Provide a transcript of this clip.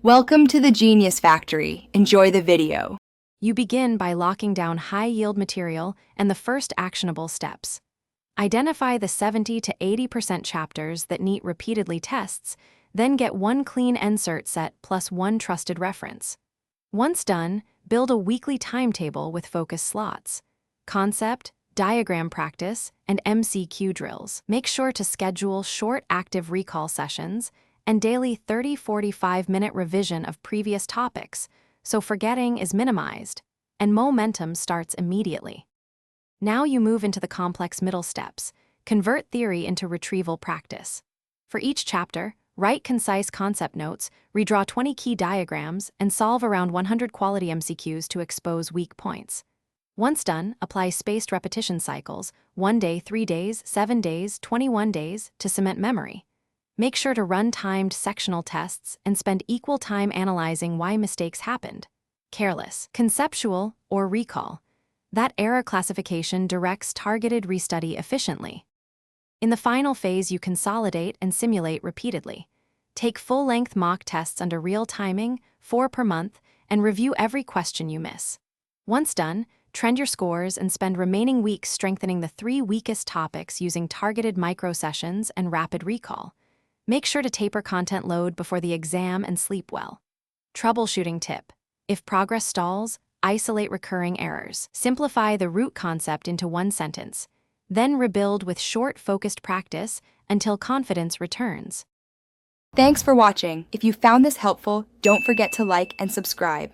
Welcome to the Genius Factory. Enjoy the video. You begin by locking down high-yield material and the first actionable steps. Identify the 70 to 80% chapters that Neet repeatedly tests, then get one clean insert set plus one trusted reference. Once done, build a weekly timetable with focus slots. Concept, diagram practice, and MCQ drills. Make sure to schedule short active recall sessions and daily 30-45-minute revision of previous topics, so forgetting is minimized, and momentum starts immediately. Now you move into the complex middle steps. Convert theory into retrieval practice. For each chapter, write concise concept notes, redraw 20 key diagrams, and solve around 100 quality MCQs to expose weak points. Once done, apply spaced repetition cycles, 1 day, 3 days, 7 days, 21 days, to cement memory. Make sure to run timed sectional tests and spend equal time analyzing why mistakes happened. Careless, conceptual, or recall. That error classification directs targeted restudy efficiently. In the final phase, you consolidate and simulate repeatedly. Take full-length mock tests under real timing, 4 per month, and review every question you miss. Once done, trend your scores and spend remaining weeks strengthening the 3 weakest topics using targeted micro-sessions and rapid recall. Make sure to taper content load before the exam and sleep well. Troubleshooting tip. If progress stalls, isolate recurring errors. Simplify the root concept into one sentence. Then rebuild with short, focused practice until confidence returns. Thanks for watching. If you found this helpful, don't forget to like and subscribe.